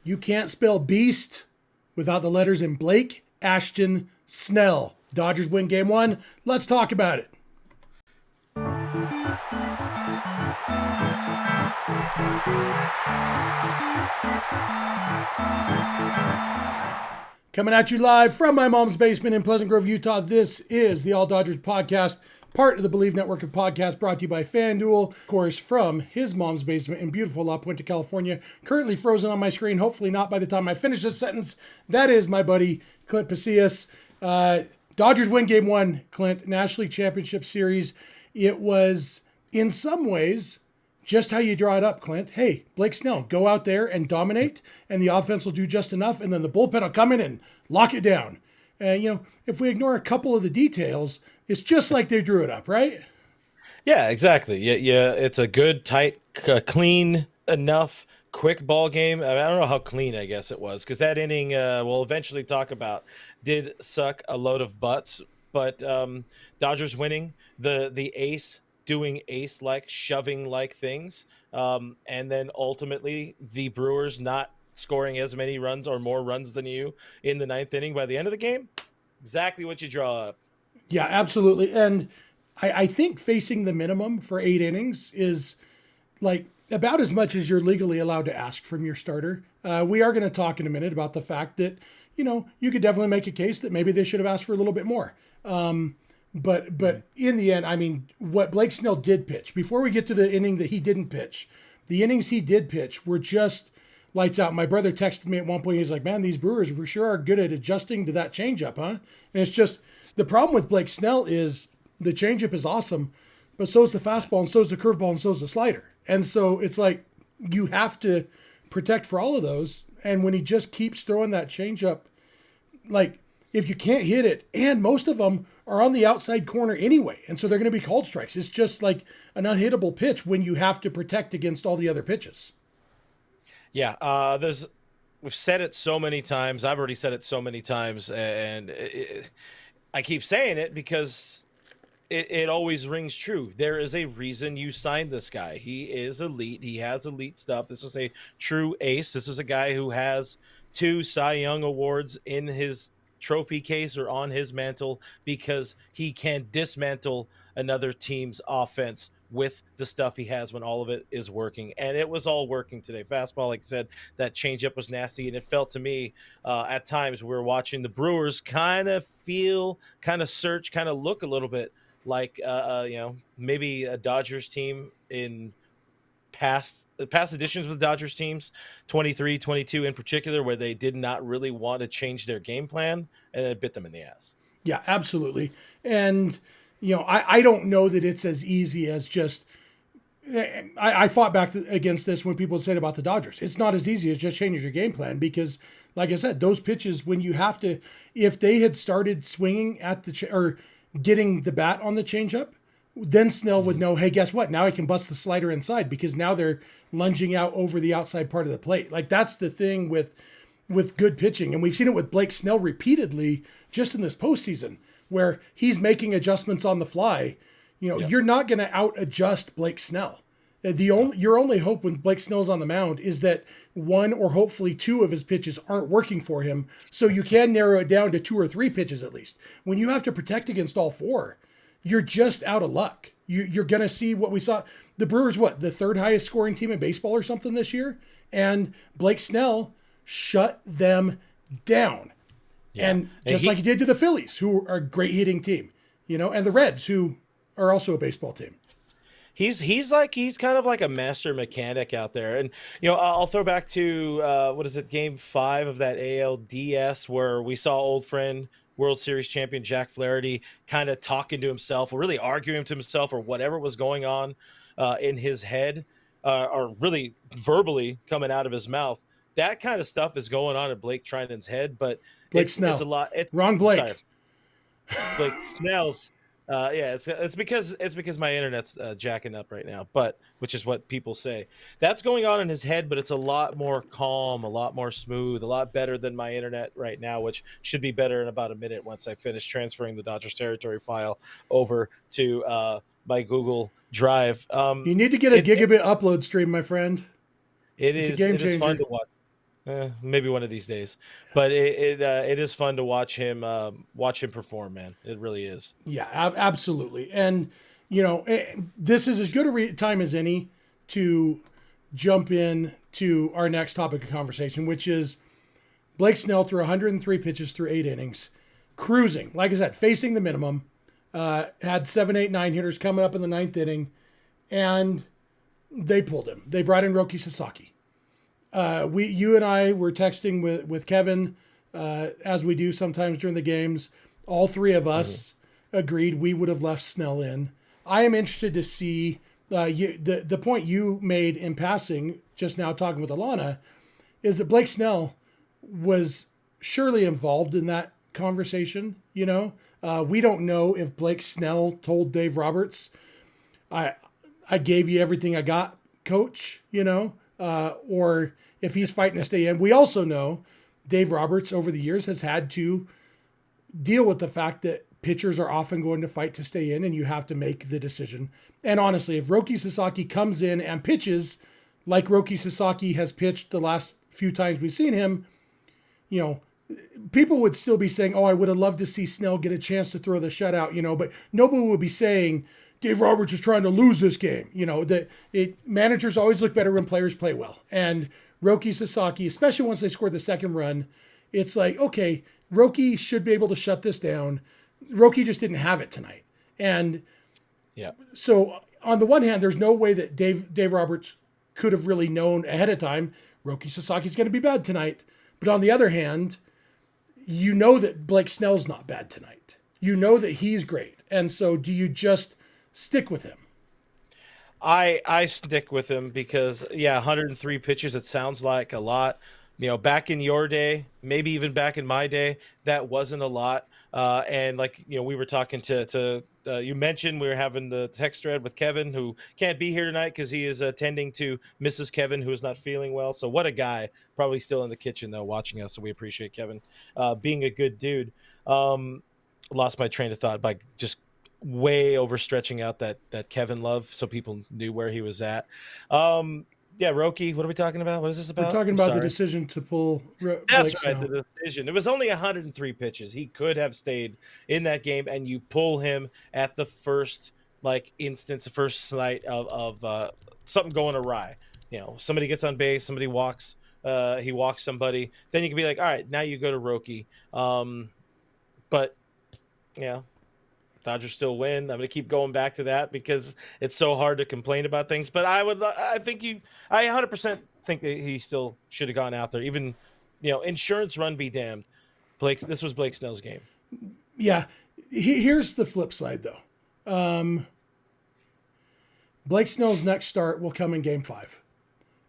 You can't spell beast without the letters in Blake, Ashton, Snell. Dodgers win game one. Let's talk about it. Coming at you live from my mom's basement in Pleasant Grove, Utah. This is the All Dodgers podcast, part of the Believe network of podcasts brought to you by FanDuel. Of course, from his mom's basement in beautiful La Puente, California. Currently frozen on my screen. Hopefully not by the time I finish this sentence. That is my buddy, Clint Pasillas. Dodgers win game one, Clint. National League Championship Series. It was, in some ways, just how you draw it up, Clint. Hey, Blake Snell, go out there and dominate, and the offense will do just enough, and then the bullpen will come in and lock it down. And, if we ignore a couple of the details, it's just like they drew it up, right? Yeah, exactly. Yeah. It's a good, tight, clean enough, quick ball game. I don't know how clean, I guess it was, because that inning, we'll eventually talk about, did suck a load of butts, but Dodgers winning, the ace doing ace-like, shoving-like things, and then ultimately the Brewers not scoring as many runs or more runs than you in the ninth inning by the end of the game. Exactly what you draw up. Yeah, absolutely. And I think facing the minimum for 8 innings is like about as much as you're legally allowed to ask from your starter. We are going to talk in a minute about the fact that, you could definitely make a case that maybe they should have asked for a little bit more. But in the end, I mean, what Blake Snell did pitch, before we get to the inning that he didn't pitch, the innings he did pitch were just lights out. My brother texted me at one point. He's like, man, these Brewers sure are good at adjusting to that changeup, huh? And it's just, the problem with Blake Snell is the changeup is awesome, but so is the fastball, and so is the curveball, and so is the slider. And so it's like, you have to protect for all of those. And when he just keeps throwing that changeup, like, if you can't hit it, and most of them are on the outside corner anyway, and so they're going to be called strikes. It's just like an unhittable pitch when you have to protect against all the other pitches. Yeah, we've said it so many times. I've already said it so many times, and I keep saying it because it always rings true. There is a reason you signed this guy. He is elite. He has elite stuff. This is a true ace. This is a guy who has 2 Cy Young awards in his trophy case or on his mantle because he can dismantle another team's offense with the stuff he has when all of it is working. And it was all working today. Fastball, like I said, that changeup was nasty. And it felt to me at times we were watching the Brewers kind of feel, kind of search, kind of look a little bit like, maybe a Dodgers team in past editions with the Dodgers teams, 23, 22 in particular, where they did not really want to change their game plan, and it bit them in the ass. Yeah, absolutely. And, I don't know that it's as easy as just, I fought back against this when people said about the Dodgers. It's not as easy as just changing your game plan because, like I said, those pitches, when you have to, if they had started swinging at or getting the bat on the changeup, then Snell would know, hey, guess what? Now I can bust the slider inside because now they're lunging out over the outside part of the plate. Like, that's the thing with good pitching. And we've seen it with Blake Snell repeatedly just in this postseason where he's making adjustments on the fly. You're not going to out adjust Blake Snell. Your only hope when Blake Snell's on the mound is that 1 or hopefully 2 of his pitches aren't working for him. So you can narrow it down to 2 or 3 pitches at least. When you have to protect against all 4, you're just out of luck. You're going to see what we saw. The Brewers, the 3rd highest scoring team in baseball or something this year? And Blake Snell shut them down. Yeah. And just like he did to the Phillies, who are a great hitting team, and the Reds, who are also a baseball team. He's kind of like a master mechanic out there. And, I'll throw back to, game 5 of that ALDS where we saw old friend, World Series champion Jack Flaherty kind of talking to himself or really arguing to himself or whatever was going on in his head or really verbally coming out of his mouth. That kind of stuff is going on in Blake Treinen's head, but Blake Snell. It's a lot. Wrong Blake. Sorry. Blake Snell's. It's because my internet's jacking up right now, which is what people say. That's going on in his head, but it's a lot more calm, a lot more smooth, a lot better than my internet right now, which should be better in about a minute once I finish transferring the Dodgers territory file over to my Google Drive. You need to get a gigabit upload stream, my friend. It is fun to watch. Maybe one of these days. But it is fun to watch him perform, man. It really is. Yeah, absolutely. And, this is as good a time as any to jump in to our next topic of conversation, which is Blake Snell threw 103 pitches through 8 innings, cruising. Like I said, facing the minimum. Had 7, 8, 9 hitters coming up in the 9th inning, and they pulled him. They brought in Roki Sasaki. You and I were texting with Kevin, as we do sometimes during the games. All three of us agreed we would have left Snell in. I am interested to see the point you made in passing just now talking with Alana is that Blake Snell was surely involved in that conversation. We don't know if Blake Snell told Dave Roberts, I gave you everything I got, coach, or if he's fighting to stay in. We also know Dave Roberts over the years has had to deal with the fact that pitchers are often going to fight to stay in and you have to make the decision. And honestly, if Roki Sasaki comes in and pitches like Roki Sasaki has pitched the last few times we've seen him, people would still be saying, oh, I would have loved to see Snell get a chance to throw the shutout, but nobody would be saying Dave Roberts is trying to lose this game. Managers always look better when players play well. And Roki Sasaki, especially once they scored the second run, it's like, okay, Roki should be able to shut this down. Roki just didn't have it tonight. And so on the one hand, there's no way that Dave Roberts could have really known ahead of time, Roki Sasaki's going to be bad tonight. But on the other hand, that Blake Snell's not bad tonight. That he's great. And so do you just stick with him? I stick with him because 103 pitches, it sounds like a lot. Back in your day, maybe even back in my day, that wasn't a lot. And we were talking to you mentioned we were having the text thread with Kevin, who can't be here tonight because he is attending to Mrs. Kevin, who is not feeling well. So what a guy, probably still in the kitchen though, watching us. So we appreciate Kevin being a good dude. Lost my train of thought by just way overstretching out that Kevin love, so people knew where he was at. Roki, what are we talking about? What is this about? We're talking about the decision to pull That's Blake right, Snell. the decision. It was only 103 pitches. He could have stayed in that game, and you pull him at the first instance, the first sight of something going awry. Somebody gets on base, somebody walks, he walks somebody. Then you can be like, all right, now you go to Roki. But Dodgers still win. I'm going to keep going back to that because it's so hard to complain about things. But I 100% think that he still should have gone out there. Even, insurance run be damned. This was Blake Snell's game. Yeah. Here's the flip side, though. Blake Snell's next start will come in Game 5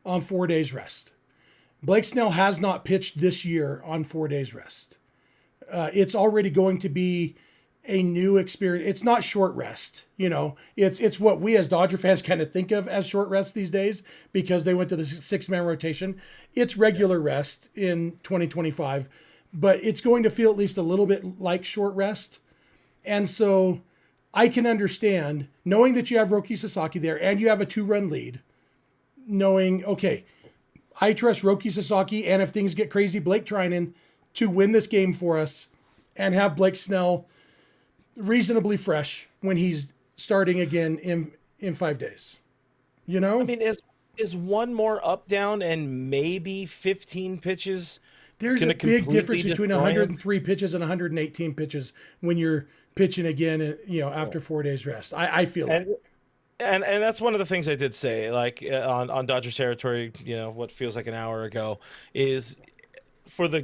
on 4 days rest. Blake Snell has not pitched this year on 4 days rest. It's already going to be a new experience. It's not short rest. It's what we as Dodger fans kind of think of as short rest these days because they went to the 6-man rotation. It's regular rest in 2025, but it's going to feel at least a little bit like short rest. And so I can understand knowing that you have Roki Sasaki there and you have a 2-run lead, knowing, okay, I trust Roki Sasaki and if things get crazy, Blake Treinen to win this game for us and have Blake Snell reasonably fresh when he's starting again in 5 days. I mean, is one more up down and maybe 15 pitches? There's a big difference between 103 pitches and 118 pitches when you're pitching again, after 4 days rest. I feel like. And that's one of the things I did say, on Dodgers territory, what feels like an hour ago, is for the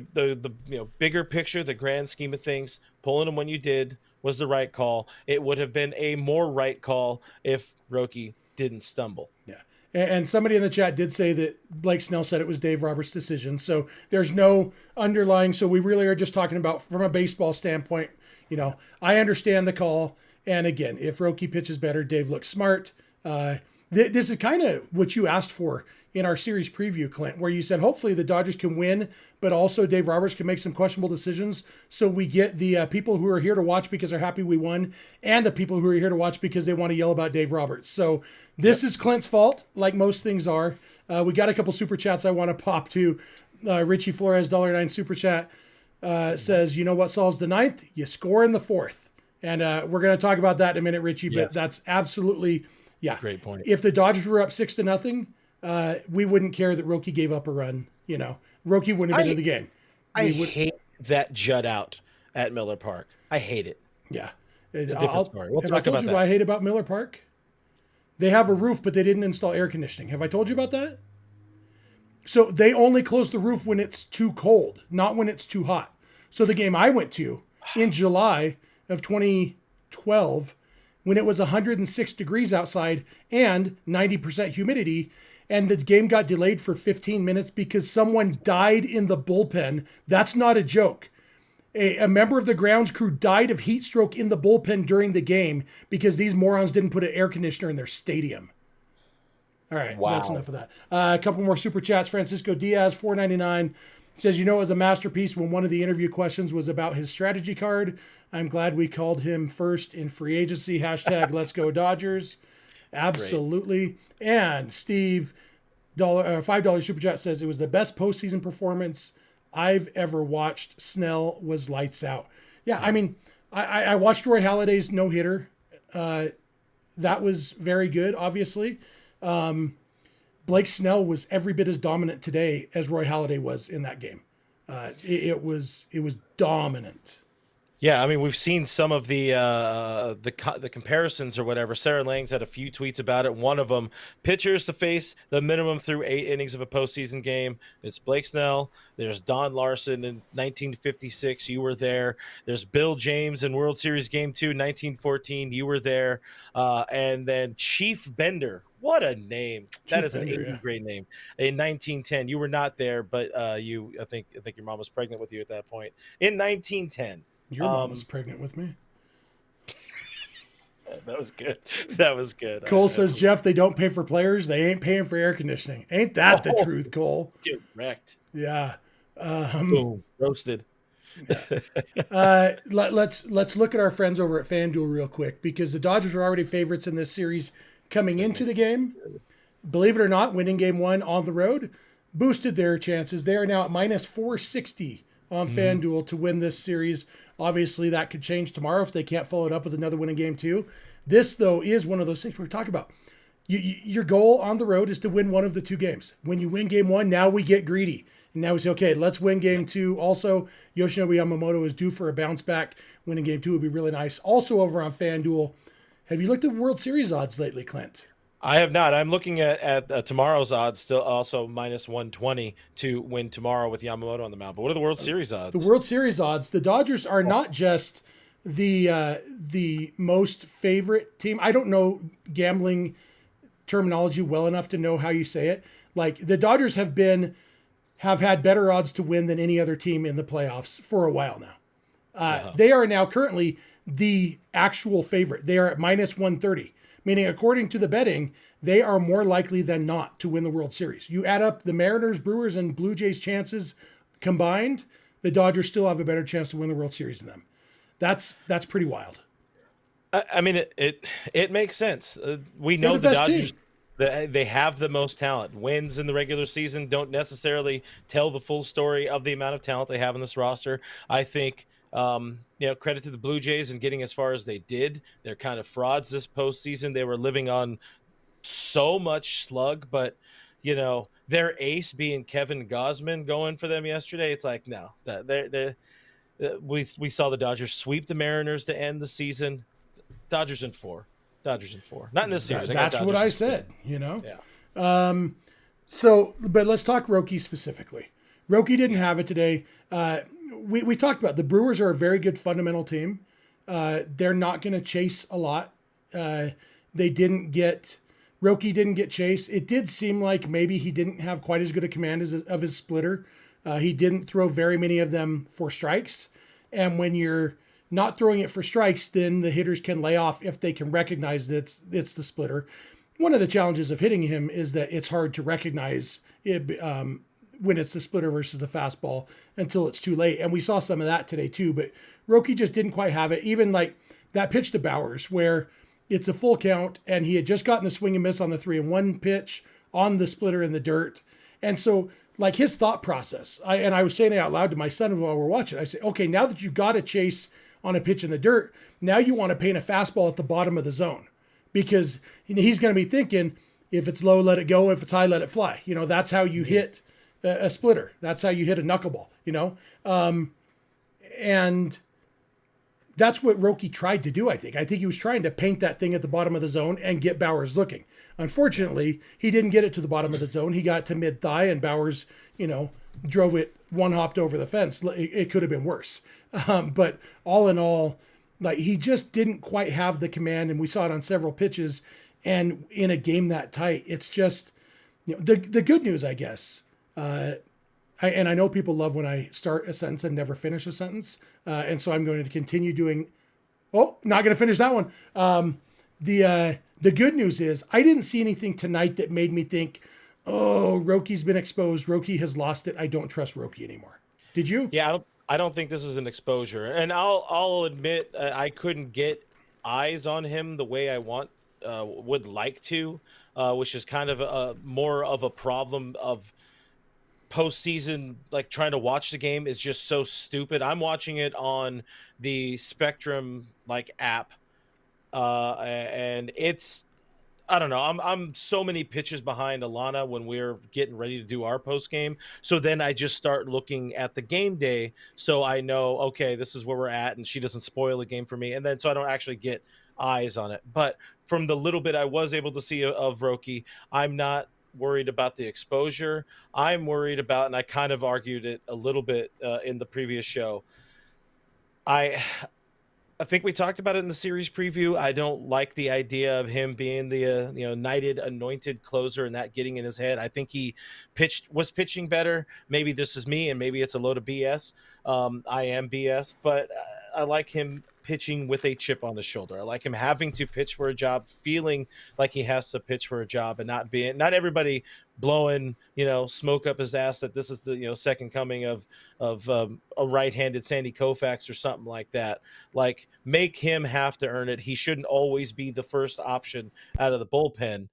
bigger picture, the grand scheme of things, pulling him when you did was the right call. It would have been a more right call if Roki didn't stumble. Yeah. And somebody in the chat did say that Blake Snell said it was Dave Roberts' decision. So there's no underlying. So we really are just talking about from a baseball standpoint. I understand the call. And again, if Roki pitches better, Dave looks smart. This is kind of what you asked for in our series preview, Clint, where you said hopefully the Dodgers can win, but also Dave Roberts can make some questionable decisions. So we get the people who are here to watch because they're happy we won, and the people who are here to watch because they want to yell about Dave Roberts. So this is Clint's fault, like most things are. We got a couple super chats I want to pop to. Richie Flores, $9 super chat, says, you know what solves the ninth? You score in the fourth. And we're going to talk about that in a minute, Richie, but that's absolutely, great point. If the Dodgers were up 6-0, we wouldn't care that Roki gave up a run. Roki wouldn't have been in the game. I hate that jut out at Miller Park. I hate it. Yeah. It's a different story. We'll have talk I told about you that. what I hate about Miller Park? They have a roof, but they didn't install air conditioning. Have I told you about that? So they only close the roof when it's too cold, not when it's too hot. So the game I went to in July of 2012, when it was 106 degrees outside and 90% humidity, and the game got delayed for 15 minutes because someone died in the bullpen. That's not a joke. A member of the grounds crew died of heat stroke in the bullpen during the game because these morons didn't put an air conditioner in their stadium. All right, That's enough of that. A couple more super chats. Francisco Diaz, $4.99, says, it was a masterpiece when one of the interview questions was about his strategy card. I'm glad we called him first in free agency. # Let's go Dodgers. Absolutely. Great. And Steve, $5 super chat, says it was the best postseason performance I've ever watched. Snell was lights out. Yeah, I mean, I watched Roy Halladay's no-hitter. That was very good, obviously. Blake Snell was every bit as dominant today as Roy Halladay was in that game. It was dominant. Yeah, I mean, we've seen some of the comparisons or whatever. Sarah Lang's had a few tweets about it. One of them, pitchers to face the minimum through 8 innings of a postseason game. It's Blake Snell. There's Don Larson in 1956. You were there. There's Bill James in World Series Game 2, 1914. You were there. And then Chief Bender. What a name. That is an 80 grade name. In 1910. You were not there, but I think your mom was pregnant with you at that point. In 1910. Your mom was pregnant with me. That was good. That was good. Cole says, Jeff, they don't pay for players. They ain't paying for air conditioning. Ain't that the truth, Cole? Get wrecked. Yeah. Boom. Roasted. Let's look at our friends over at FanDuel real quick, because the Dodgers are already favorites in this series coming into the game. Believe it or not, winning game 1 on the road boosted their chances. They are now at minus 460 on FanDuel to win this series. Obviously, that could change tomorrow if they can't follow it up with another win in game 2. This, though, is one of those things we're talking about. Your goal on the road is to win one of the 2 games. When you win game 1, now we get greedy. And now we say, okay, let's win game 2. Also, Yoshinobu Yamamoto is due for a bounce back. Winning game 2 would be really nice. Also over on FanDuel, have you looked at World Series odds lately, Clint? I have not. I'm looking at tomorrow's odds, still also minus 120 to win tomorrow with Yamamoto on the mound. But what are the World Series odds? The World Series odds, the Dodgers are not just the most favorite team. I don't know gambling terminology well enough to know how you say it. Like, the Dodgers have had better odds to win than any other team in the playoffs for a while now. They are now currently the actual favorite. They are at minus 130. Meaning, according to the betting, they are more likely than not to win the World Series. You add up the Mariners, Brewers, and Blue Jays chances combined, the Dodgers still have a better chance to win the World Series than them. That's pretty wild. I mean, it makes sense. We know the Dodgers, they have the most talent. Wins in the regular season don't necessarily tell the full story of the amount of talent they have in this roster. I think credit to the Blue Jays and getting as far as they did. They're kind of frauds this postseason. They were living on so much slug, but their ace being Kevin Gausman going for them yesterday. It's like, no, we saw the Dodgers sweep the Mariners to end the season. Dodgers in 4. Not in this series. That's what I said. Yeah. But let's talk Roki specifically. Roki didn't have it today. We talked about the Brewers are a very good fundamental team. They're not going to chase a lot. Roki didn't get chased. It did seem like maybe he didn't have quite as good a command of his splitter. He didn't throw very many of them for strikes. And when you're not throwing it for strikes, then the hitters can lay off if they can recognize that it's the splitter. One of the challenges of hitting him is that it's hard to recognize it, when it's the splitter versus the fastball until it's too late. And we saw some of that today too, but Roki just didn't quite have it. Even like that pitch to Bowers where it's a full count and he had just gotten the swing and miss on the 3-1 pitch on the splitter in the dirt. And so like his thought process. I was saying it out loud to my son while we're watching. I said, okay, now that you got a chase on a pitch in the dirt, now you want to paint a fastball at the bottom of the zone, because he's going to be thinking, if it's low, let it go. If it's high, let it fly. That's how you hit a splitter. That's how you hit a knuckleball, and that's what Roki tried to do, I think. I think he was trying to paint that thing at the bottom of the zone and get Bauers looking. Unfortunately, he didn't get it to the bottom of the zone. He got to mid-thigh, and Bauers, drove it one-hopped over the fence. It could have been worse. But all in all, like, he just didn't quite have the command, and we saw it on several pitches. And in a game that tight, it's just, the good news, I guess, and I know people love when I start a sentence and never finish a sentence. And so I'm going to continue doing, not going to finish that one. The good news is I didn't see anything tonight that made me think, oh, Roki's been exposed. Roki has lost it. I don't trust Roki anymore. Did you? Yeah, I don't think this is an exposure. And I'll admit I couldn't get eyes on him the way I would like to, which is kind of more of a problem of postseason. Like, trying to watch the game is just so stupid. I'm watching it on the Spectrum app, and it's, I don't know. I'm so many pitches behind Alana when we're getting ready to do our post game. So then I just start looking at the game day, so I know, okay, this is where we're at, and she doesn't spoil the game for me. And then so I don't actually get eyes on it. But from the little bit I was able to see of Roki, I'm not worried about the exposure. I'm worried about, and I kind of argued it a little bit in the previous show, I think we talked about it in the series preview. I don't like the idea of him being the knighted anointed closer and that getting in his head. I think he was pitching better. Maybe this is me, and maybe it's a load of BS. I am BS, but I like him pitching with a chip on his shoulder. I like him having to pitch for a job, feeling like he has to pitch for a job, and not everybody blowing smoke up his ass that this is the second coming of a right-handed Sandy Koufax or something like that. Like, make him have to earn it. He shouldn't always be the first option out of the bullpen.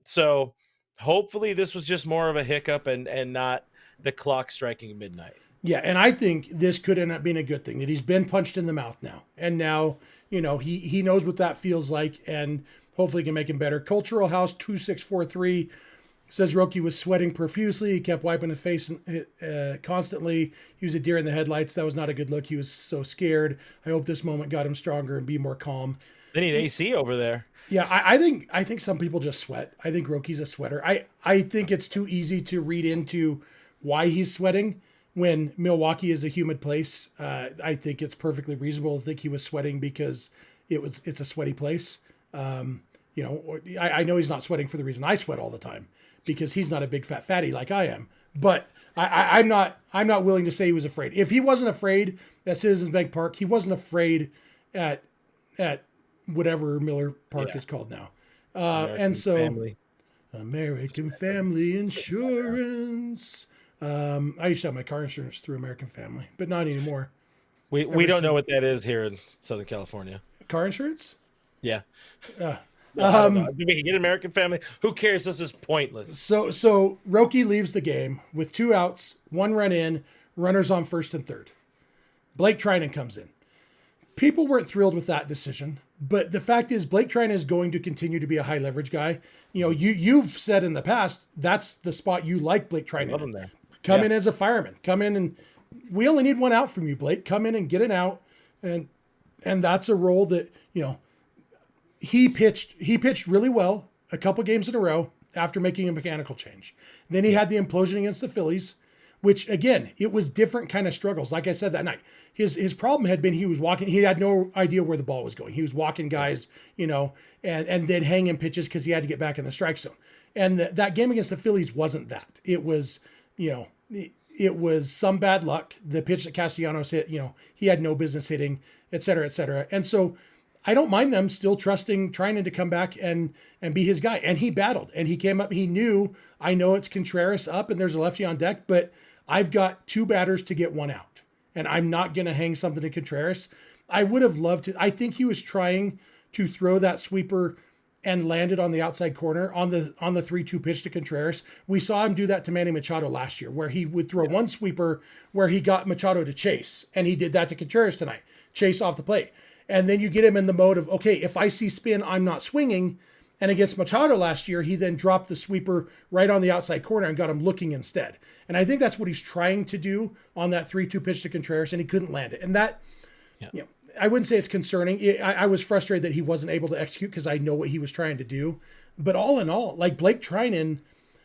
So hopefully this was just more of a hiccup and not the clock striking midnight. Yeah, and I think this could end up being a good thing, that he's been punched in the mouth now. And now, he knows what that feels like, and hopefully can make him better. Cultural House 2643 says Roki was sweating profusely. He kept wiping his face constantly. He was a deer in the headlights. That was not a good look. He was so scared. I hope this moment got him stronger and be more calm. They need AC over there. Yeah, I think some people just sweat. I think Roki's a sweater. I think it's too easy to read into why he's sweating when Milwaukee is a humid place. I think it's perfectly reasonable to think he was sweating because it's a sweaty place. I know he's not sweating for the reason I sweat all the time, because he's not a big fat fatty like I am. But I'm not willing to say he was afraid. If he wasn't afraid at Citizens Bank Park, he wasn't afraid at whatever Miller Park is called now. American Family Insurance. I used to have my car insurance through American Family, but not anymore. We don't know what that is here in Southern California. Car insurance? Yeah. We can get American Family. Who cares? This is pointless. So Roki leaves the game with 2 outs, 1 run in, runners on first and third. Blake Treinen comes in. People weren't thrilled with that decision, but the fact is Blake Treinen is going to continue to be a high leverage guy. You've said in the past that's the spot you like Blake Treinen. Love him there. Come in as a fireman. Come in, and we only need 1 out from you, Blake. Come in and get an out, and that's a role that he pitched really well a couple games in a row after making a mechanical change. Then he had the implosion against the Phillies, which again, it was different kind of struggles. Like I said that night, his problem had been he was walking. He had no idea where the ball was going. He was walking guys, and then hanging pitches because he had to get back in the strike zone. And that game against the Phillies wasn't that. It was, it was some bad luck. The pitch that Castellanos hit, he had no business hitting, et cetera, et cetera. And so I don't mind them still trusting Treinen to come back and be his guy. And he battled, and he came up. He knew, I know it's Contreras up and there's a lefty on deck, but I've got 2 batters to get 1 out, and I'm not going to hang something to Contreras. I would have loved to. I think he was trying to throw that sweeper and landed on the outside corner on the 3-2 pitch to Contreras. We saw him do that to Manny Machado last year, where he would throw one sweeper where he got Machado to chase, and he did that to Contreras tonight, chase off the plate. And then you get him in the mode of, okay, if I see spin, I'm not swinging. And against Machado last year, he then dropped the sweeper right on the outside corner and got him looking instead. And I think that's what he's trying to do on that 3-2 pitch to Contreras, and he couldn't land it. And that, you know, I wouldn't say it's concerning. I was frustrated that he wasn't able to execute because I know what he was trying to do. But all in all, like, Blake Treinen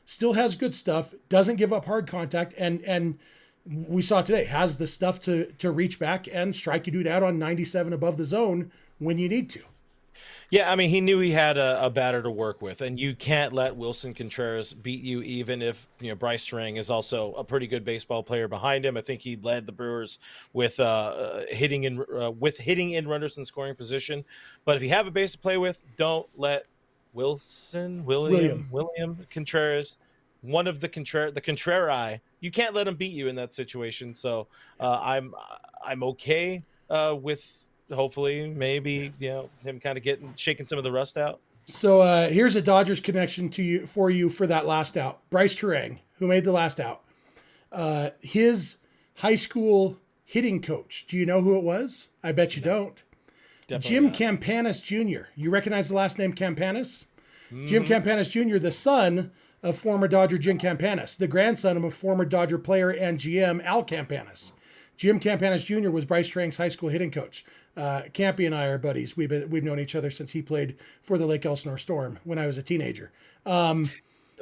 still has good stuff, doesn't give up hard contact, and we saw today, has the stuff to reach back and strike a dude out on 97 above the zone when you need to. Yeah, I mean, he knew he had a batter to work with, and you can't let Wilson Contreras beat you, even if, you know, Brice Turang is also a pretty good baseball player behind him. I think he led the Brewers with hitting in runners in scoring position. But if you have a base to play with, don't let William Contreras, one of the Contreras, you can't let him beat you in that situation. So I'm okay with, hopefully, maybe, you know, him kind of shaking some of the rust out. So here's a Dodgers connection for you for that last out. Brice Turang, who made the last out, his high school hitting coach. Do you know who it was? I bet you don't. Definitely Jim not. Campanis Jr. You recognize the last name Campanis? Mm-hmm. Jim Campanis Jr., the son of former Dodger Jim Campanis, the grandson of a former Dodger player and GM Al Campanis. Jim Campanis Jr. was Brice Turang's high school hitting coach. Campy and I are buddies. We've known each other since he played for the Lake Elsinore Storm when I was a teenager. I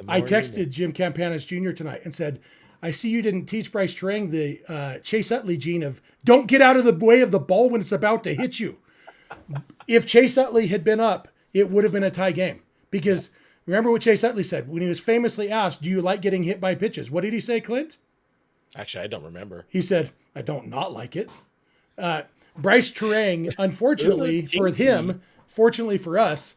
texted Jim Campanis Jr. tonight and said, I see you didn't teach Brice Turang the Chase Utley gene of don't get out of the way of the ball when it's about to hit you. If Chase Utley had been up, it would have been a tie game. Because remember what Chase Utley said when he was famously asked, do you like getting hit by pitches? What did he say, Clint? Actually, I don't remember. He said, I don't not like it. Brice Turang, unfortunately for him, fortunately for us,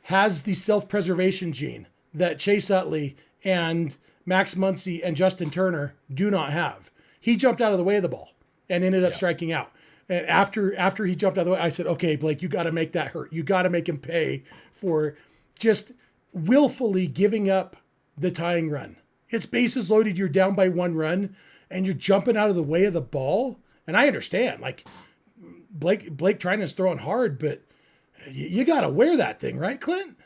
has the self-preservation gene that Chase Utley and Max Muncy and Justin Turner do not have. He jumped out of the way of the ball and ended up striking out. And after he jumped out of the way, I said, okay, Blake, you got to make that hurt. You got to make him pay for just willfully giving up the tying run. It's bases loaded. You're down by 1 run and you're jumping out of the way of the ball. And I understand, like, Blake Treinen's throwing hard, but you got to wear that thing, right, Clint?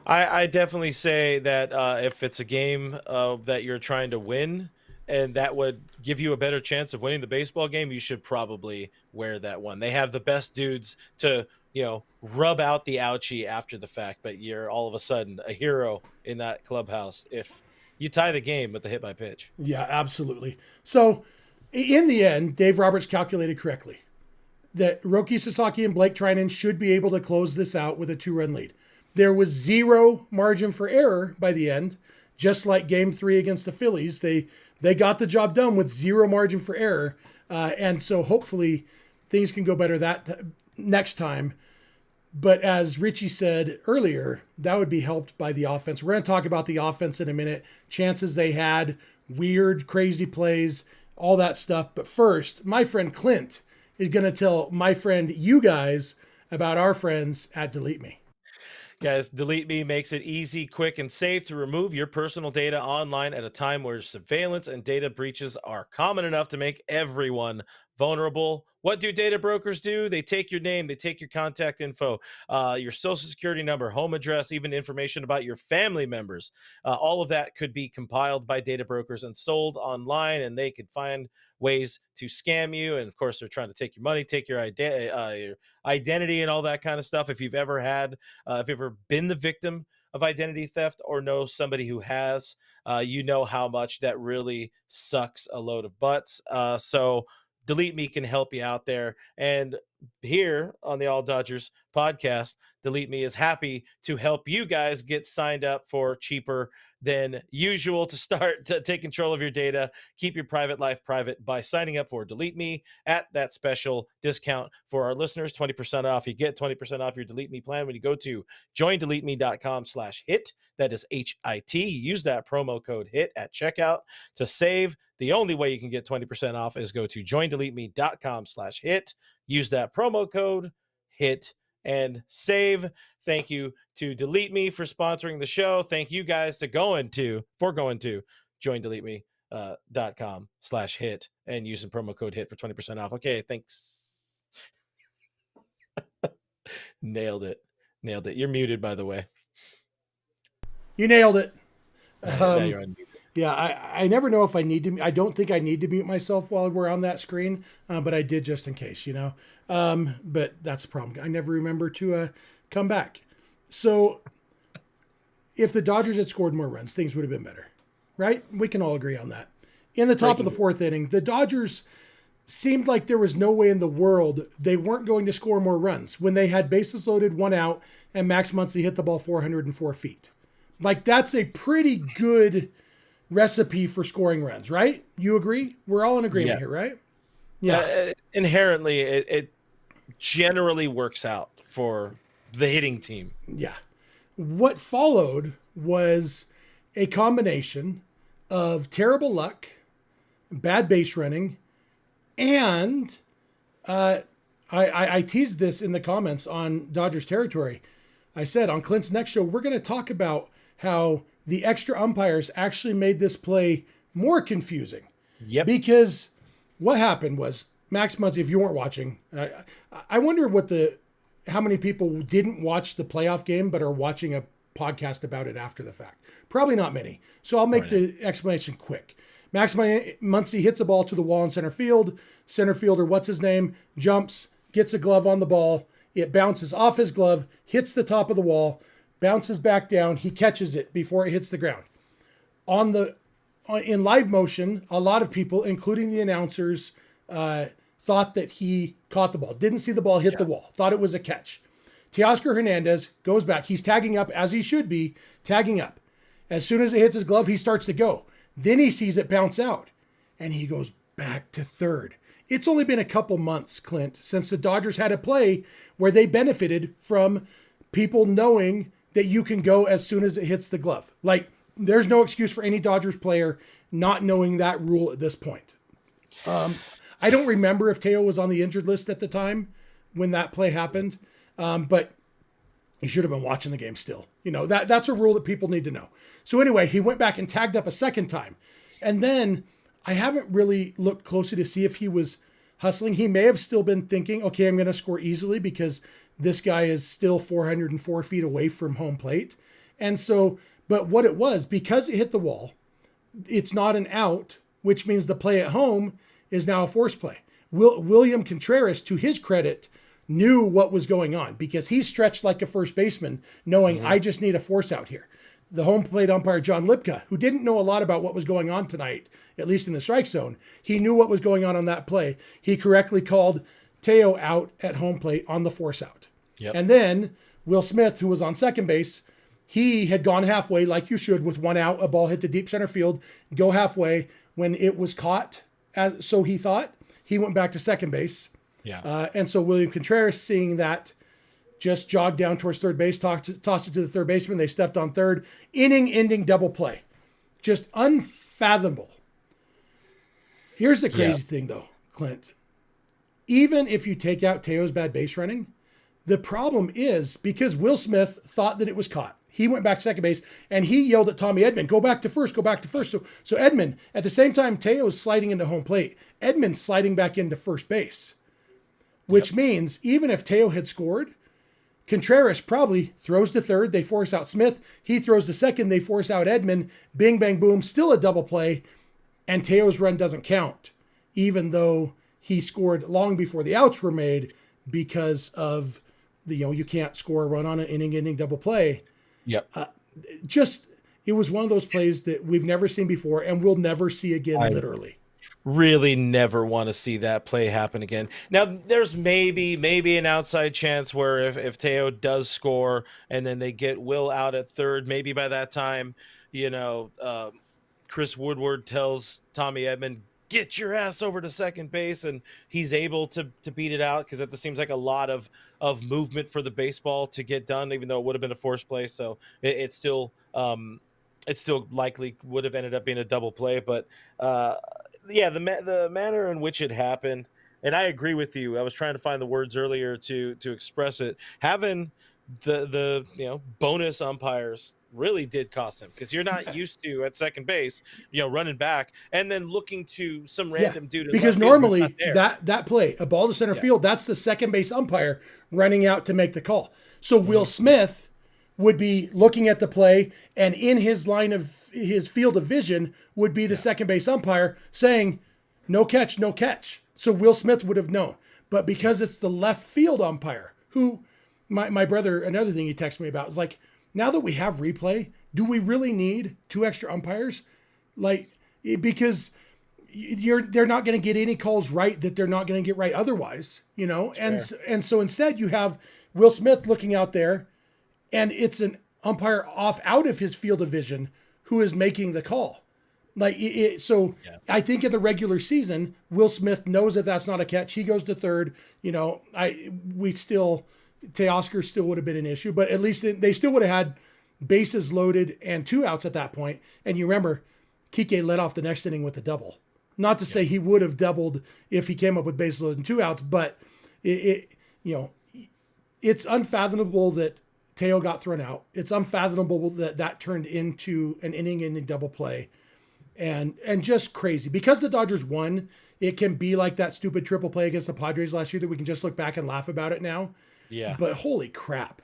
I definitely say that if it's a game that you're trying to win and that would give you a better chance of winning the baseball game, you should probably wear that one. They have the best dudes to, you know, rub out the ouchie after the fact, but you're all of a sudden a hero in that clubhouse if you tie the game with the hit by pitch. Yeah, absolutely. So in the end, Dave Roberts calculated correctly that Roki Sasaki and Blake Treinen should be able to close this out with a 2-run lead. There was zero margin for error by the end, just like Game 3 against the Phillies. They got the job done with zero margin for error, and so hopefully things can go better next time. But as Richie said earlier, that would be helped by the offense. We're going to talk about the offense in a minute, chances they had, weird, crazy plays, all that stuff. But first, my friend Clint is going to tell my friend you guys about our friends at Delete Me. Guys, Delete Me makes it easy, quick, and safe to remove your personal data online at a time where surveillance and data breaches are common enough to make everyone vulnerable. What do data brokers do? They take your name, they take your contact info, your social security number, home address, even information about your family members. All of that could be compiled by data brokers and sold online, and they could find ways to scam you. And of course, they're trying to take your money, take your identity and all that kind of stuff. If you've ever been the victim of identity theft or know somebody who has, you know how much that really sucks a load of butts. So Delete Me can help you out there. And here on the All Dodgers podcast, Delete Me is happy to help you guys get signed up for cheaper than usual to start to take control of your data, keep your private life private by signing up for Delete Me at that special discount for our listeners, 20% off. You get 20% off your Delete Me plan when you go to joindeleteme.com/hit. That is HIT. Use that promo code HIT at checkout to save. The only way you can get 20% off is go to joindeleteme.com/hit. Use that promo code HIT and save. Thank you to Delete Me for sponsoring the show. Thank you guys for going to joindeleteme.com/hit and using promo code HIT for 20% off. Okay, thanks. Nailed it. You're muted, by the way. You nailed it. Now you're unmuted. Yeah, I never know if I need to. I don't think I need to mute myself while we're on that screen, but I did just in case, But that's the problem. I never remember to come back. So if the Dodgers had scored more runs, things would have been better, right? We can all agree on that. In the top of the fourth inning, the Dodgers seemed like there was no way in the world they weren't going to score more runs when they had bases loaded, 1 out, and Max Muncy hit the ball 404 feet. Like, that's a pretty good recipe for scoring runs, right? You agree? We're all in agreement here, right? Yeah. Inherently, it generally works out for the hitting team. Yeah. What followed was a combination of terrible luck, bad base running, and I teased this in the comments on Dodgers territory. I said on Clint's next show, we're going to talk about how the extra umpires actually made this play more confusing. Yep. Because what happened was Max Muncy, if you weren't watching, I wonder how many people didn't watch the playoff game but are watching a podcast about it after the fact. Probably not many. So I'll make the explanation quick. Max Muncy hits a ball to the wall in center field. Center fielder, what's his name, jumps, gets a glove on the ball. It bounces off his glove, hits the top of the wall, bounces back down. He catches it before it hits the ground. In live motion, a lot of people, including the announcers, thought that he caught the ball. Didn't see the ball hit the wall. Thought it was a catch. Teoscar Hernandez goes back. He's tagging up, as he should be, tagging up. As soon as it hits his glove, he starts to go. Then he sees it bounce out, and he goes back to third. It's only been a couple months, Clint, since the Dodgers had a play where they benefited from people knowing that you can go as soon as it hits the glove. Like, there's no excuse for any Dodgers player not knowing that rule at this point. I don't remember if Teo was on the injured list at the time when that play happened, but he should have been watching the game still. That's a rule that people need to know. So anyway, he went back and tagged up a second time. And then I haven't really looked closely to see if he was hustling. He may have still been thinking, okay, I'm going to score easily because this guy is still 404 feet away from home plate. And so, but what it was, because it hit the wall, it's not an out, which means the play at home is now a force play. William Contreras, to his credit, knew what was going on because he stretched like a first baseman, knowing I just need a force out here. The home plate umpire, John Lipka, who didn't know a lot about what was going on tonight, at least in the strike zone, he knew what was going on that play. He correctly called Teo out at home plate on the force out. Yep. And then Will Smith, who was on second base, he had gone halfway like you should with 1 out, a ball hit to deep center field, go halfway. When it was caught, so he thought, he went back to second base. Yeah. And so William Contreras, seeing that, just jogged down towards third base, tossed it to the third baseman. They stepped on third. Inning-ending double play. Just unfathomable. Here's the crazy thing, though, Clint. Even if you take out Teo's bad base running, the problem is because Will Smith thought that it was caught. He went back second base, and he yelled at Tommy Edman, go back to first, go back to first. So Edman, at the same time Teo's sliding into home plate, Edman's sliding back into first base, which means even if Teo had scored, Contreras probably throws to third. They force out Smith. He throws to second. They force out Edman. Bing, bang, boom. Still a double play. And Teo's run doesn't count, even though he scored long before the outs were made because of you can't score a run on an inning double play. Yep. It was one of those plays that we've never seen before and we'll never see again, literally. Really never want to see that play happen again. Now, there's maybe an outside chance where if Teo does score and then they get Will out at third, maybe by that time, Chris Woodward tells Tommy Edman, get your ass over to second base, and he's able to beat it out because that seems like a lot of movement for the baseball to get done, even though it would have been a forced play. So it still likely would have ended up being a double play. But the manner in which it happened, and I agree with you. I was trying to find the words earlier to express it. Having the bonus umpires really did cost him, because you're not used to at second base, running back and then looking to some random dude in because left field who's not normally there. that play, a ball to center field, that's the second base umpire running out to make the call. So Will Smith would be looking at the play, and in his line of his field of vision would be the second base umpire saying, no catch, no catch. So Will Smith would have known. But because it's the left field umpire, who my brother, another thing he texted me about is like, now that we have replay, do we really need 2 extra umpires? Like, because they're not going to get any calls right that they're not going to get right otherwise, Sure. And so instead you have Will Smith looking out there, and it's an umpire out of his field of vision who is making the call. Like I think in the regular season, Will Smith knows that that's not a catch. He goes to third. Teoscar still would have been an issue, but at least they still would have had bases loaded and 2 outs at that point. And you remember, Kike led off the next inning with a double. Not to say he would have doubled if he came up with bases loaded and 2 outs, but it's unfathomable that Teo got thrown out. It's unfathomable that turned into an inning double play, and just crazy. Because the Dodgers won, it can be like that stupid triple play against the Padres last year that we can just look back and laugh about it now. Yeah. But holy crap.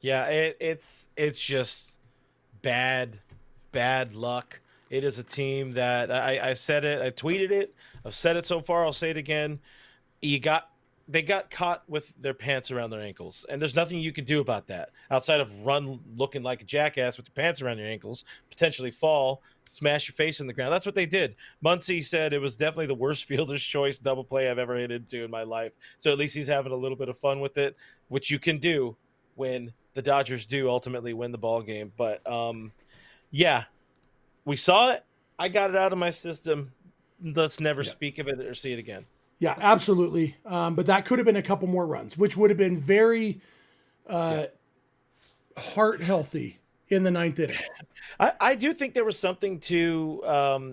Yeah, it's just bad luck. It is a team that I said it, I tweeted it, I've said it so far, I'll say it again. They got caught with their pants around their ankles, and there's nothing you can do about that outside of run looking like a jackass with your pants around your ankles, potentially fall, smash your face in the ground. That's what they did. Muncy said it was definitely the worst fielder's choice double play I've ever hit into in my life. So at least he's having a little bit of fun with it, which you can do when the Dodgers do ultimately win the ball game. But yeah, we saw it. I got it out of my system. Let's never speak of it or see it again. Yeah, absolutely. But that could have been a couple more runs, which would have been very heart healthy in the 9th inning. I do think there was something to,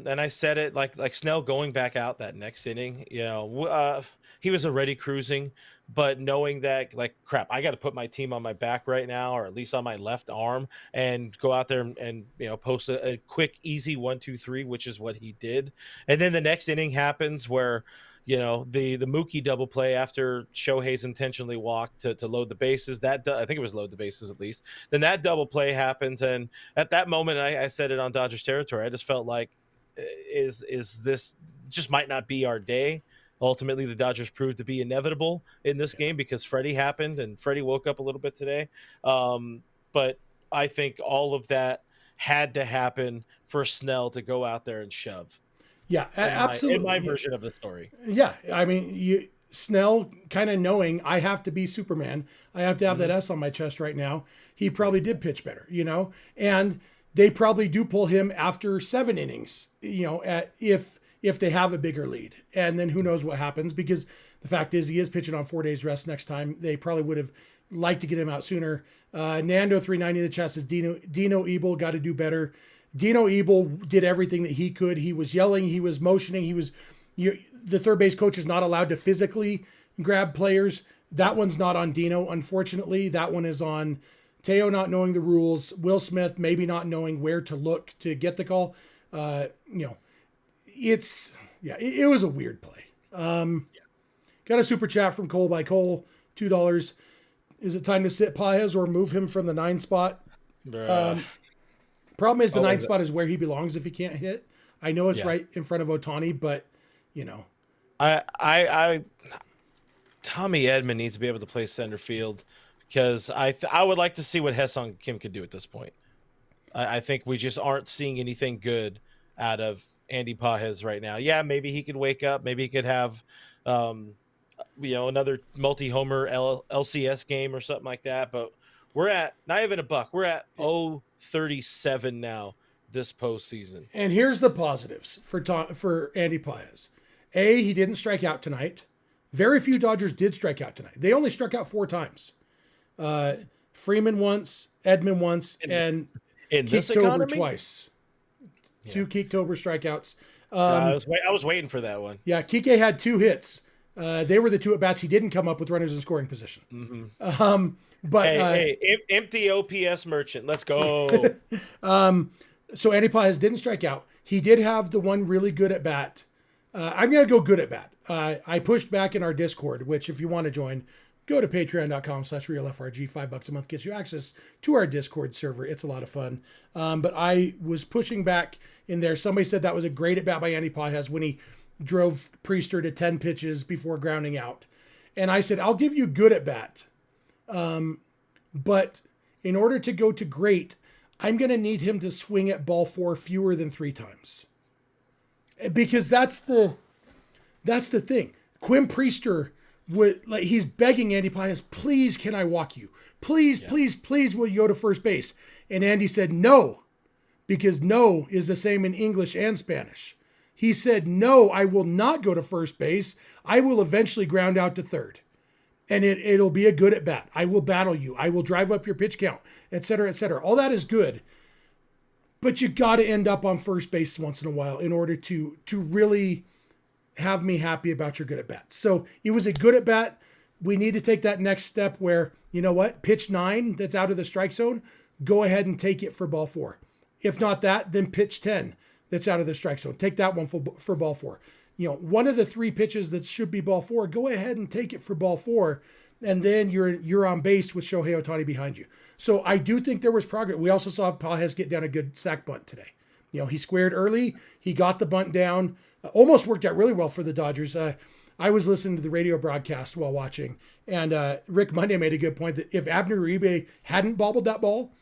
and I said it, like Snell going back out that next inning. He was already cruising, but knowing that, like, crap, I got to put my team on my back right now, or at least on my left arm, and go out there and post a quick, easy 1-2-3, which is what he did. And then the next inning happens where, the Mookie double play after Shohei's intentionally walked to load the bases. I think it was load the bases at least. Then that double play happens, and at that moment, I said it on Dodgers territory. I just felt like, is this just might not be our day. Ultimately, the Dodgers proved to be inevitable in this game because Freddie happened, and Freddie woke up a little bit today. But I think all of that had to happen for Snell to go out there and shove. Yeah, absolutely. In my version of the story. Yeah, I mean, Snell kind of knowing I have to be Superman. I have to have that S on my chest right now. He probably did pitch better, and they probably do pull him after 7 innings, if they have a bigger lead. And then who knows what happens, because the fact is he is pitching on 4 days rest next time. They probably would have liked to get him out sooner. Nando 390 in the chat says Dino Ebel got to do better. Dino Ebel did everything that he could. He was yelling, he was motioning, the third base coach is not allowed to physically grab players. That one's not on Dino, unfortunately. That one is on Teo not knowing the rules, Will Smith maybe not knowing where to look to get the call. It was a weird play. Got a super chat from Cole by Cole, $2. Is it time to sit Paez or move him from the 9 spot? Problem is the 9th spot is where he belongs if he can't hit. I know it's right in front of Ohtani, but Tommy Edman needs to be able to play center field, because I would like to see what Ha-Seong Kim could do at this point. I think we just aren't seeing anything good out of Andy Paez right now. Yeah, maybe he could wake up. Maybe he could have, another multi-homer LCS game or something like that. But we're at not even a buck. We're at 0-37 now this postseason. And here's the positives for Andy Paez. He didn't strike out tonight. Very few Dodgers did strike out tonight. They only struck out 4 times. Freeman once, Edman once, and Keektober twice. Yeah. 2 Keektober strikeouts. I was waiting for that one. Yeah, Kike had 2 hits. They were the 2 at-bats he didn't come up with runners in scoring position. Mm-hmm. But empty OPS merchant. Let's go. So Andy Pages didn't strike out. He did have the one really good at-bat. I'm going to go good at-bat. I pushed back in our Discord, which if you want to join, go to patreon.com/realfrg. $5 a month gets you access to our Discord server. It's a lot of fun. But I was pushing back in there. Somebody said that was a great at-bat by Andy Pages when he drove Priester to 10 pitches before grounding out. And I said, I'll give you good at-bat. But in order to go to great, I'm going to need him to swing at ball 4 fewer than 3 times. Because that's the thing. Quinn Priester he's begging Andy Pages, please, can I walk you? Please, please, will you go to first base? And Andy said, no, because no is the same in English and Spanish. He said, no, I will not go to first base. I will eventually ground out to third. And it'll be a good at bat. I will battle you. I will drive up your pitch count, et cetera, et cetera. All that is good. But you got to end up on first base once in a while in order to really have me happy about your good at bat. So it was a good at bat. We need to take that next step where, you know what, pitch 9 that's out of the strike zone, go ahead and take it for ball 4. If not that, then pitch 10 that's out of the strike zone. Take that one for ball 4. You know, one of the 3 pitches that should be ball 4, go ahead and take it for ball 4. And then you're on base with Shohei Ohtani behind you. So I do think there was progress. We also saw Pages get down a good sac bunt today. You know, he squared early. He got the bunt down. Almost worked out really well for the Dodgers. I was listening to the radio broadcast while watching, and Rick Monday made a good point that if Abner Uribe hadn't bobbled that ball,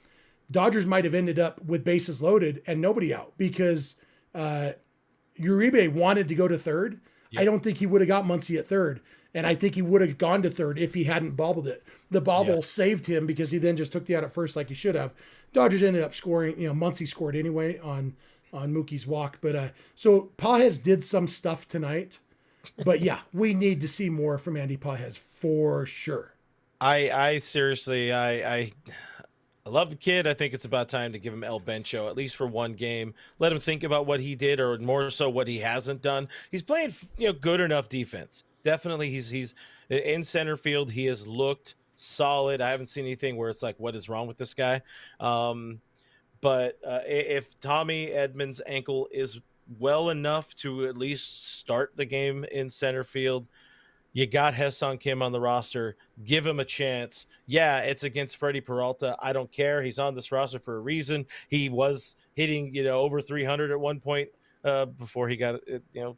Dodgers might have ended up with bases loaded and nobody out because Uribe wanted to go to third. Yep. I don't think he would have got Muncy at third, and I think he would have gone to third if he hadn't bobbled it. The bobble saved him because he then just took the out at first like he should have. Dodgers ended up scoring. You know, Muncy scored anyway on Mookie's walk. But so Pages did some stuff tonight. But yeah, we need to see more from Andy Pages for sure. I seriously, I love the kid. I think it's about time to give him El Bencho, at least for one game. Let him think about what he did, or more so what he hasn't done. He's playing, good enough defense. Definitely, he's in center field. He has looked solid. I haven't seen anything where it's like, what is wrong with this guy? But if Tommy Edman's ankle is well enough to at least start the game in center field, you got Ha-Seong Kim on the roster. Give him a chance. Yeah, it's against Freddie Peralta. I don't care. He's on this roster for a reason. He was hitting, over 300 at one point before he got,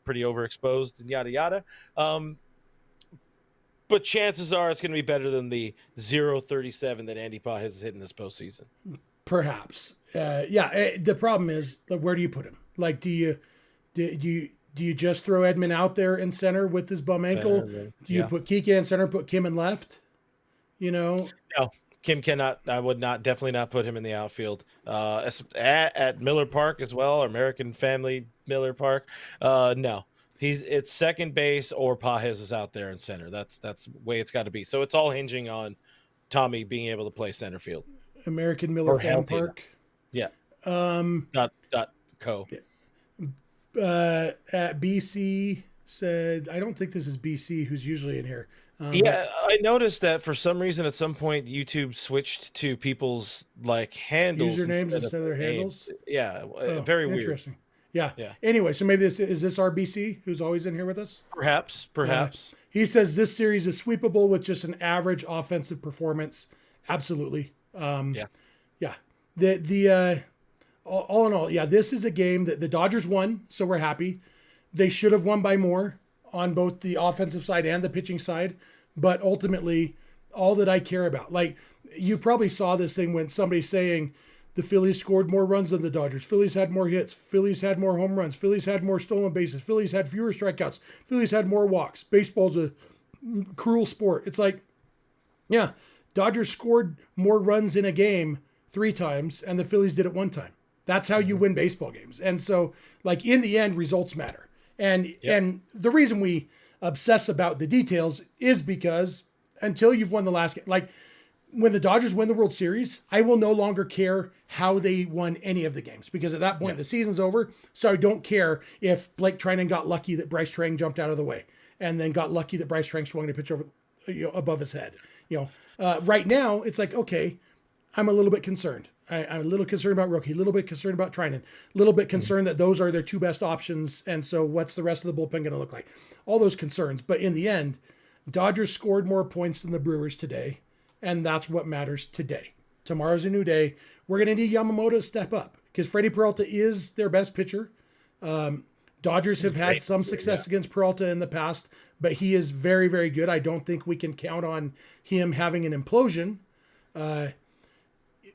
pretty overexposed and yada, yada. But chances are it's going to be better than the 0.37 that Andy Pages has hit in this postseason. Perhaps. The problem is, where do you put him? Like, do you just throw Edman out there in center with his bum ankle? Do you put Kike in center, put Kim in left? No, Kim cannot. I would not, definitely not put him in the outfield. At Miller Park as well, or American Family Miller Park. No, it's second base or Pages is out there in center. That's the way it's got to be. So it's all hinging on Tommy being able to play center field. American Miller Fan Park. Yeah. .co. At BC said, I don't think this is BC who's usually in here. I noticed that for some reason at some point YouTube switched to people's handles, usernames instead of their handles. Yeah, very weird. Interesting. Yeah. Anyway, so maybe is this our BC who's always in here with us? Perhaps. He says this series is sweepable with just an average offensive performance. Absolutely. All in all, this is a game that the Dodgers won, so we're happy. They should have won by more on both the offensive side and the pitching side, but ultimately, all that I care about, you probably saw this thing when somebody's saying the Phillies scored more runs than the Dodgers. Phillies had more hits. Phillies had more home runs. Phillies had more stolen bases. Phillies had fewer strikeouts. Phillies had more walks. Baseball's a cruel sport. It's like, Dodgers scored more runs in a game 3 times, and the Phillies did it 1 time. That's how you win baseball games. And so, in the end, results matter. And the reason we obsess about the details is because until you've won the last game, when the Dodgers win the World Series, I will no longer care how they won any of the games, because at that point the season's over. So I don't care if Blake Treinen got lucky that Brice Turang jumped out of the way. and then got lucky that Brice Turang swung a pitch over, above his head. Right now it's like, okay, I'm a little bit concerned. I'm a little concerned about Roki, a little bit concerned about Treinen, a little bit concerned that those are their two best options. And so what's the rest of the bullpen going to look like? All those concerns. But in the end, Dodgers scored more points than the Brewers today. And that's what matters today. Tomorrow's a new day. We're going to need Yamamoto to step up because Freddie Peralta is their best pitcher. Dodgers have had some success against Peralta in the past, but he is very, very good. I don't think we can count on him having an implosion.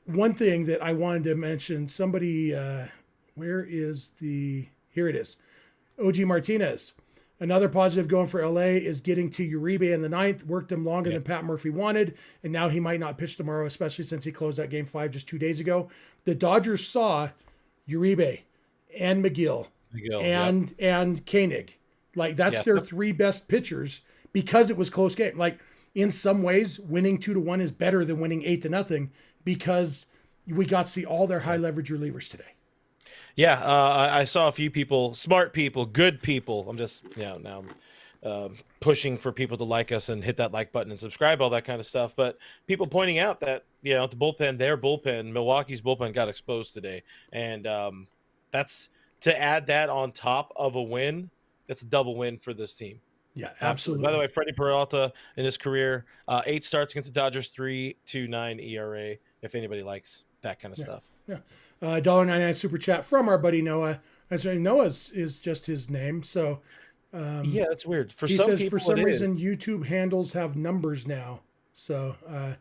One thing that I wanted to mention, somebody, here it is. OG Martinez. Another positive going for LA is getting to Uribe in the ninth. Worked him longer than Pat Murphy wanted, and now he might not pitch tomorrow, especially since he closed out Game 5 just 2 days ago. The Dodgers saw Uribe and McGill and Koenig. Like, that's their three best pitchers because it was close game. Like, in some ways, winning 2-1 is better than winning 8-0 because we got to see all their high leverage relievers today. Yeah, I saw a few people, smart people, good people. I'm just, now I'm pushing for people to like us and hit that like button and subscribe, all that kind of stuff. But people pointing out that, the bullpen, their bullpen, Milwaukee's bullpen got exposed today. And that's to add that on top of a win, that's a double win for this team. Yeah, absolutely. By the way, Freddie Peralta in his career, 8 starts against the Dodgers, 3.29 ERA, if anybody likes that kind of stuff. Yeah. $1.99 super chat from our buddy Noah. Actually, Noah's is just his name. So yeah, that's weird. He says for some reason YouTube handles have numbers now. So I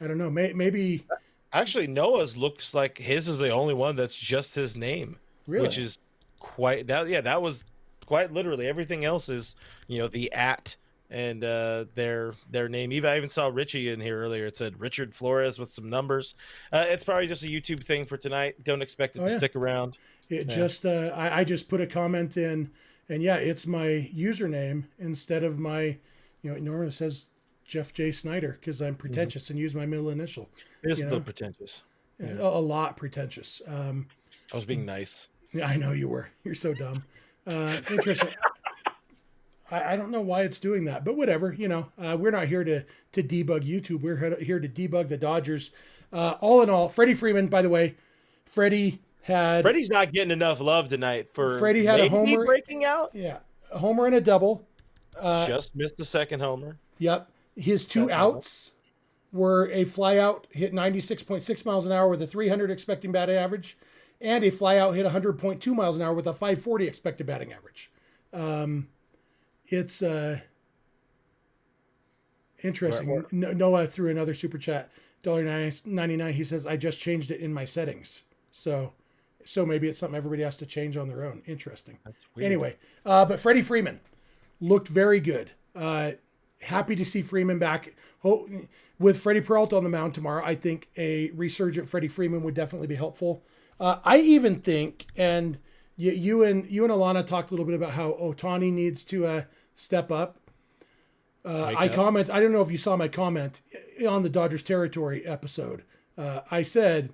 don't know. Maybe actually Noah's looks like his is the only one that's just his name. Really? Which is quite that. Yeah, that was quite literally. Everything else is the at and their name. I even saw Richie in here earlier. It said Richard Flores with some numbers. It's probably just a YouTube thing for tonight. Don't expect it to stick around. I just put a comment in, and it's my username instead of my, normally it says Jeff J. Snyder because I'm pretentious and use my middle initial. It is a little pretentious. A lot pretentious. I was being nice. Yeah, I know you were. You're so dumb. Interesting. I don't know why it's doing that, but whatever. We're not here to debug YouTube. We're here to debug the Dodgers. All in all, Freddie Freeman, by the way, Freddie's not getting enough love tonight for Freddie had a homer breaking out. Yeah, a homer and a double. Just missed the second homer. Yep. His two outs were a fly out hit 96.6 miles an hour with a 300 expected batting average, and a fly out hit 100.2 miles an hour with a 540 expected batting average. It's interesting. Noah threw another super chat, $1.99. He says, I just changed it in my settings. So maybe it's something everybody has to change on their own. Interesting. That's weird. Anyway, but Freddie Freeman looked very good. Happy to see Freeman back. With Freddie Peralta on the mound tomorrow, I think a resurgent Freddie Freeman would definitely be helpful. I even think, and you and Alana talked a little bit about how Ohtani needs to step up. I don't know if you saw my comment on the Dodgers territory episode. I said,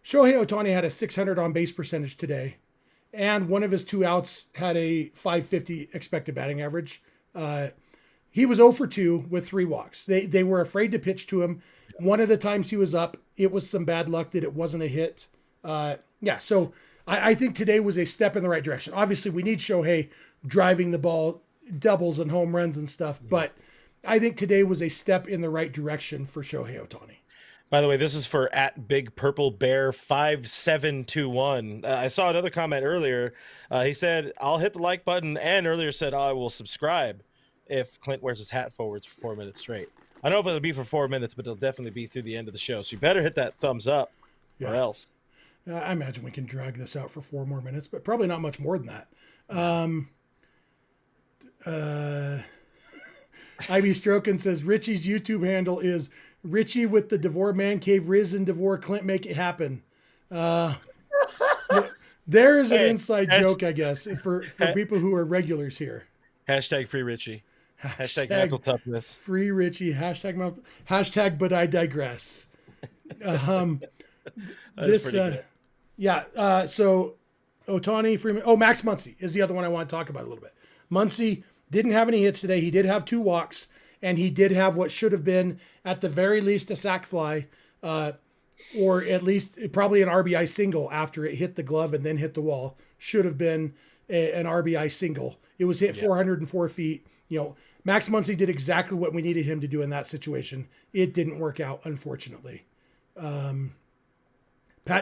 Shohei Ohtani had a 600 on base percentage today, and one of his two outs had a 550 expected batting average. He was 0 for 2 with 3 walks. They were afraid to pitch to him. One of the times he was up, it was some bad luck that it wasn't a hit. So I think today was a step in the right direction. Obviously, we need Shohei driving the ball, doubles and home runs and stuff, but I think today was a step in the right direction for Shohei Ohtani. By the way, this is for @BigPurpleBear5721. I saw another comment earlier. He said, I'll hit the like button, and earlier said, I will subscribe if Clint wears his hat forwards for 4 minutes straight. I don't know if it'll be for 4 minutes, but it'll definitely be through the end of the show. So you better hit that thumbs up or else. I imagine we can drag this out for 4 more minutes, but probably not much more than that. IB Strokin says Richie's YouTube handle is Richie with the Devore Man Cave Riz and Devore Clint make it happen. There is an inside joke, I guess, for people who are regulars here. Hashtag free Richie. Hashtag mental toughness. Free Richie. Hashtag but I digress. So Ohtani, Freeman. Oh, Max Muncy is the other one I want to talk about a little bit. Muncy Didn't have any hits today. He did have 2 walks, and he did have what should have been, at the very least, a sac fly, or at least probably an RBI single after it hit the glove and then hit the wall. Should have been an RBI single. It was hit 404 feet. Max Muncy did exactly what we needed him to do in that situation. It didn't work out, unfortunately. Pat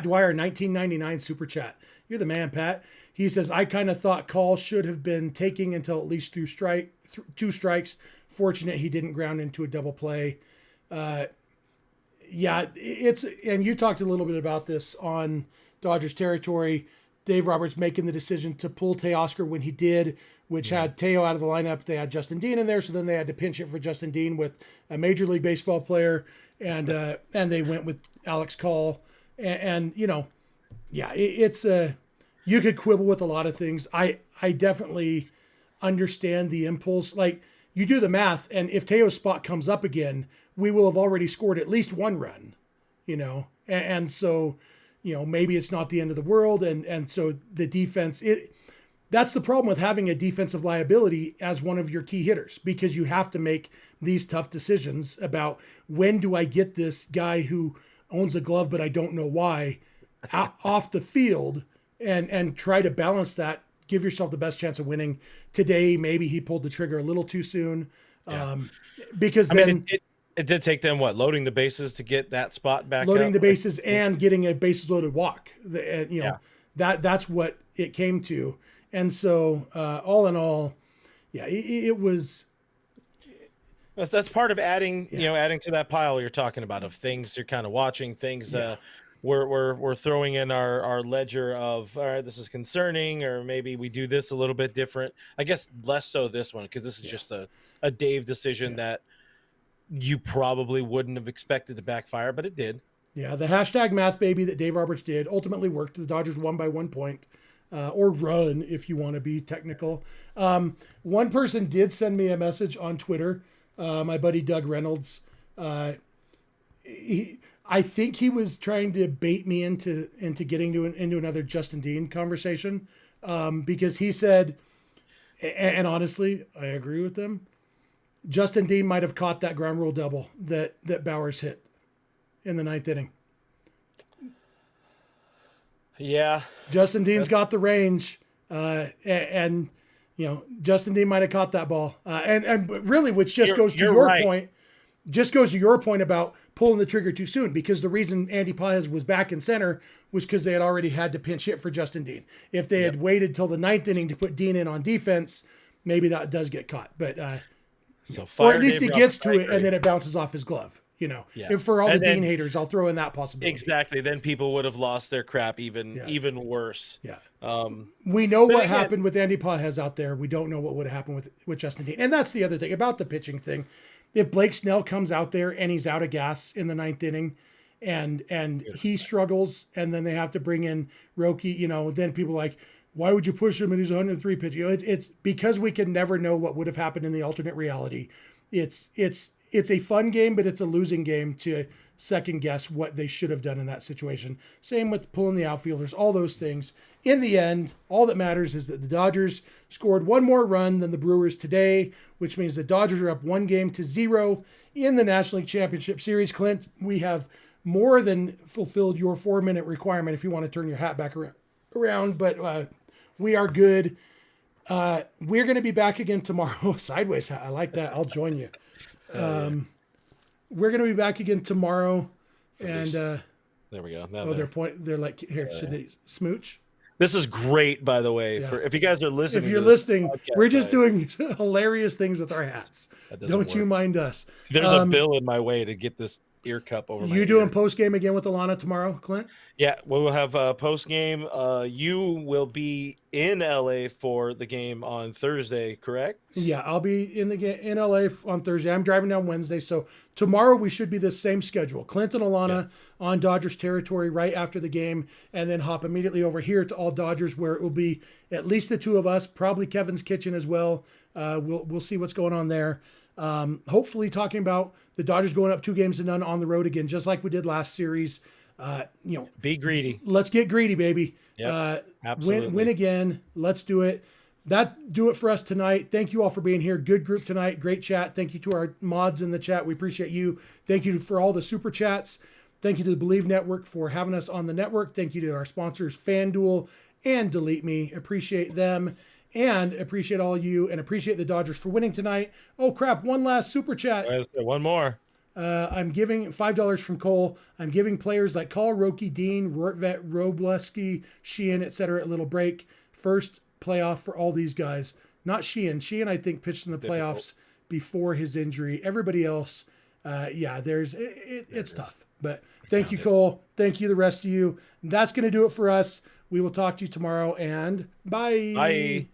Dwyer, 1999 super chat. You're the man, Pat. He says, I kind of thought Call should have been taking until at least 2 strikes. Fortunate he didn't ground into a double play. And you talked a little bit about this on Dodgers territory. Dave Roberts making the decision to pull Teoscar when he did, which had Teo out of the lineup. They had Justin Dean in there, so then they had to pinch it for Justin Dean with a Major League Baseball player, and they went with Alex Call. You could quibble with a lot of things. I definitely understand the impulse. Like, you do the math, and if Teo's spot comes up again, we will have already scored at least 1 run, and so, maybe it's not the end of the world. And so the defense, that's the problem with having a defensive liability as one of your key hitters, because you have to make these tough decisions about, when do I get this guy who owns a glove, but I don't know why, off the field, and try to balance that, give yourself the best chance of winning. Today, maybe he pulled the trigger a little too soon. Because it did take them loading the bases to get that spot back. Loading the bases and getting a bases loaded walk. That's what it came to. And so, all in all, it was. That's part of adding, adding to that pile you're talking about of things you're kind of watching, things we're throwing in our ledger of, all right, this is concerning, or maybe we do this a little bit different. I guess less so this one, because this is just a Dave decision that you probably wouldn't have expected to backfire, but it did. Yeah, the hashtag math baby that Dave Roberts did ultimately worked. The Dodgers won by 1 point, or run if you want to be technical. One person did send me a message on Twitter, my buddy Doug Reynolds. I think he was trying to bait me into getting into another Justin Dean conversation, because he said, and honestly, I agree with them, Justin Dean might have caught that ground rule double that Bauers hit in the 9th inning. Yeah. Justin Dean's got the range, and Justin Dean might have caught that ball. And really, which just goes to your point, about pulling the trigger too soon, because the reason Andy Paez was back in center was because they had already had to pinch hit for Justin Dean. If they had waited till the 9th inning to put Dean in on defense, maybe that does get caught. But or at least he gets to it and then it bounces off his glove. And for all the Dean haters, I'll throw in that possibility. Exactly. Then people would have lost their crap even worse. Yeah. We know what happened with Andy Paez out there. We don't know what would have happened with Justin Dean. And that's the other thing about the pitching thing. If Blake Snell comes out there and he's out of gas in the 9th inning, and he struggles, and then they have to bring in Roki, then people are like, why would you push him and he's 103 pitch? It's because we can never know what would have happened in the alternate reality. It's a fun game, but it's a losing game to second guess what they should have done in that situation. Same with pulling the outfielders, all those things. In the end, all that matters is that the Dodgers scored 1 more run than the Brewers today, which means the Dodgers are up 1-0 in the National League Championship Series. Clint, we have more than fulfilled your 4-minute requirement if you want to turn your hat back around, but we are good. We're going to be back again tomorrow. Sideways, I like that. I'll join you. We're going to be back again tomorrow, and there we go. Now they're like, here, should they smooch? This is great, by the way. For if you guys are listening, if you're listening, we're just doing hilarious things with our hats. Don't you mind us? There's a bill in my way to get this ear cup over my ear. You doing post game again with Alana tomorrow, Clint? Yeah, we'll have a post game. You will be in LA for the game on Thursday, correct? Yeah, I'll be in LA on Thursday. I'm driving down Wednesday, so tomorrow we should be the same schedule. Clint and Alana on Dodgers territory right after the game, and then hop immediately over here to All Dodgers, where it will be at least the 2 of us, probably Kevin's Kitchen as well. We'll see what's going on there. Hopefully talking about the Dodgers going up 2-0 on the road again, just like we did last series. Be greedy. Let's get greedy, baby. Absolutely. Win again. Let's do it. that do it for us tonight. Thank you all for being here. Good group tonight. Great chat. Thank you to our mods in the chat. We appreciate you. Thank you for all the super chats. Thank you to the Believe Network for having us on the network. Thank you to our sponsors, FanDuel and Delete Me. Appreciate them and appreciate all you and appreciate the Dodgers for winning tonight. Oh, crap. One last super chat. One more. I'm giving $5 from Cole. I'm giving players like Call, Roki, Dean, Rortvet, Robleski, Sheehan, etc. a little break. First playoff for all these guys. Not Sheehan. Sheehan, I think, pitched in the playoffs before his injury. Everybody else, it's tough. But thank you, Cole. Thank you, the rest of you. That's going to do it for us. We will talk to you tomorrow, and bye. Bye.